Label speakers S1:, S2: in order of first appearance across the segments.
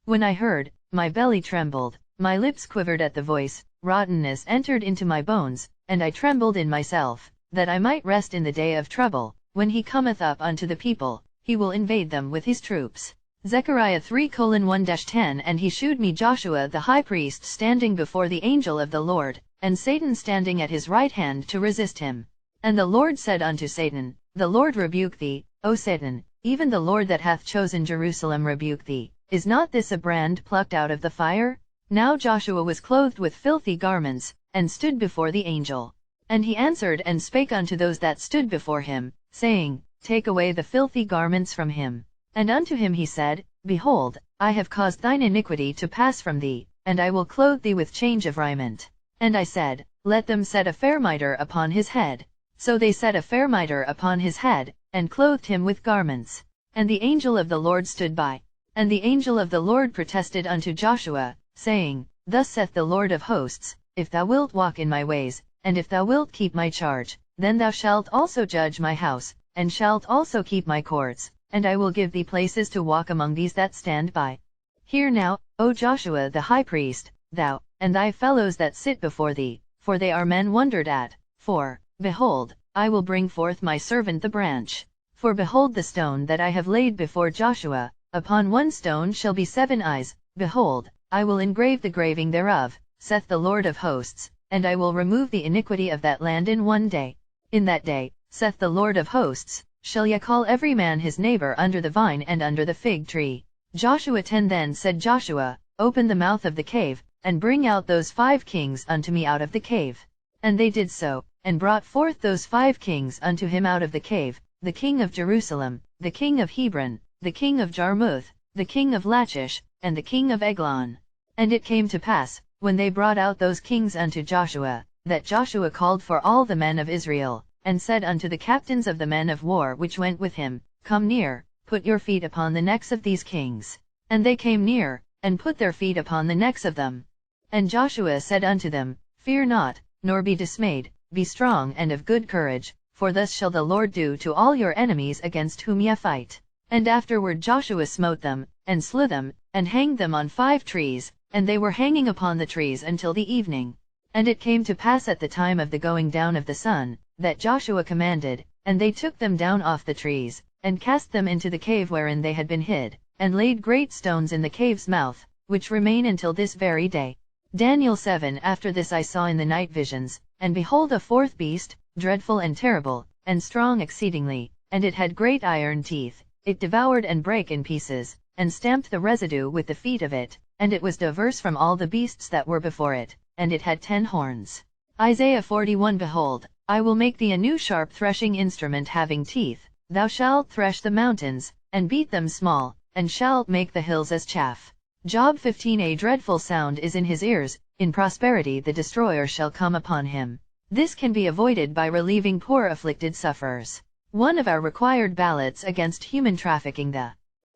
S1: When I heard, my belly trembled, my lips quivered at the voice, rottenness entered into my bones, and I trembled in myself, that I might rest in the day of trouble. When he cometh up unto the people, he will invade them with his troops. Zechariah 3:1-10. And he shewed me Joshua the high priest standing before the angel of the Lord, and Satan standing at his right hand to resist him. And the Lord said unto Satan, The Lord rebuke thee, O Satan, even the Lord that hath chosen Jerusalem rebuke thee. Is not this a brand plucked out of the fire? Now Joshua was clothed with filthy garments, and stood before the angel. And he answered and spake unto those that stood before him, saying, Take away the filthy garments from him. And unto him he said, Behold, I have caused thine iniquity to pass from thee, and I will clothe thee with change of raiment. And I said, Let them set a fair mitre upon his head. So they set a fair mitre upon his head, and clothed him with garments. And the angel of the Lord stood by. And the angel of the Lord protested unto Joshua, saying, Thus saith the Lord of hosts, If thou wilt walk in my ways, and if thou wilt keep my charge, then thou shalt also judge my house, and shalt also keep my courts, and I will give thee places to walk among these that stand by. Hear now, O Joshua the high priest, thou, and thy fellows that sit before thee, for they are men wondered at. For, behold, I will bring forth my servant the branch. For behold the stone that I have laid before Joshua, upon one stone shall be 7 eyes, behold, I will engrave the graving thereof, saith the Lord of hosts, and I will remove the iniquity of that land in one day. In that day, saith the Lord of hosts, shall ye call every man his neighbor under the vine and under the fig tree. Joshua 10. Then said Joshua, Open the mouth of the cave, and bring out those 5 kings unto me out of the cave. And they did so, and brought forth those 5 kings unto him out of the cave, the king of Jerusalem, the king of Hebron, the king of Jarmuth, the king of Lachish, and the king of Eglon. And it came to pass, when they brought out those kings unto Joshua, that Joshua called for all the men of Israel, and said unto the captains of the men of war which went with him, Come near, put your feet upon the necks of these kings. And they came near, and put their feet upon the necks of them. And Joshua said unto them, Fear not, nor be dismayed, be strong and of good courage, for thus shall the Lord do to all your enemies against whom ye fight. And afterward Joshua smote them, and slew them, and hanged them on 5 trees, and they were hanging upon the trees until the evening. And it came to pass at the time of the going down of the sun, that Joshua commanded, and they took them down off the trees, and cast them into the cave wherein they had been hid, and laid great stones in the cave's mouth, which remain until this very day. Daniel 7. After this I saw in the night visions, and behold a 4th beast, dreadful and terrible, and strong exceedingly, and it had great iron teeth. It devoured and brake in pieces, and stamped the residue with the feet of it, and it was diverse from all the beasts that were before it, and it had 10 horns. Isaiah 41. Behold, I will make thee a new sharp threshing instrument having teeth. Thou shalt thresh the mountains, and beat them small, and shalt make the hills as chaff. Job 15. A dreadful sound is in his ears, in prosperity the destroyer shall come upon him. This can be avoided by relieving poor afflicted sufferers. One of our required ballots against human trafficking. The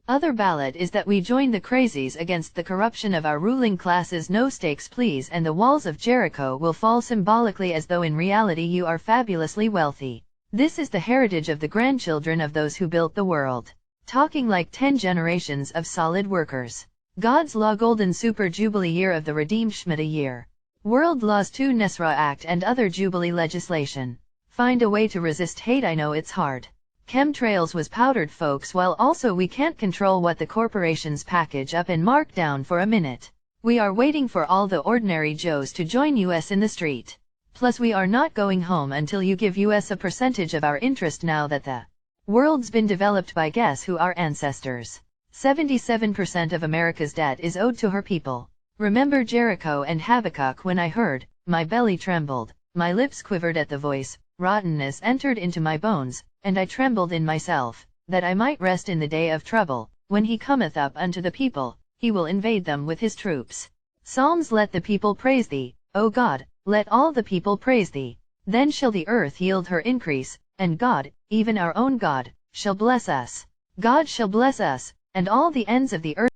S1: other ballot is that we join the crazies against the corruption of our ruling classes. No stakes please, and the walls of Jericho will fall symbolically as though in reality you are fabulously wealthy. This is the heritage of the grandchildren of those who built the world. Talking like 10 generations of solid workers. God's Law Golden Super Jubilee Year of the Redeemed Shemitah Year. World Laws 2 Nesra Act and other Jubilee legislation. Find a way to resist hate. I know it's hard. Chemtrails was powdered folks, while also we can't control what the corporations package up and mark down for a minute. We are waiting for all the ordinary Joes to join us in the street. Plus we are not going home until you give us a percentage of our interest. Now that the world's been developed by guess who, our ancestors. 77% of America's debt is owed to her people. Remember Jericho and Habakkuk. When I heard, my belly trembled, my lips quivered at the voice, rottenness entered into my bones, and I trembled in myself, that I might rest in the day of trouble. When he cometh up unto the people, he will invade them with his troops. Psalms. Let the people praise thee, O God, let all the people praise thee. Then shall the earth yield her increase, and God, even our own God, shall bless us. God shall bless us, and all the ends of the earth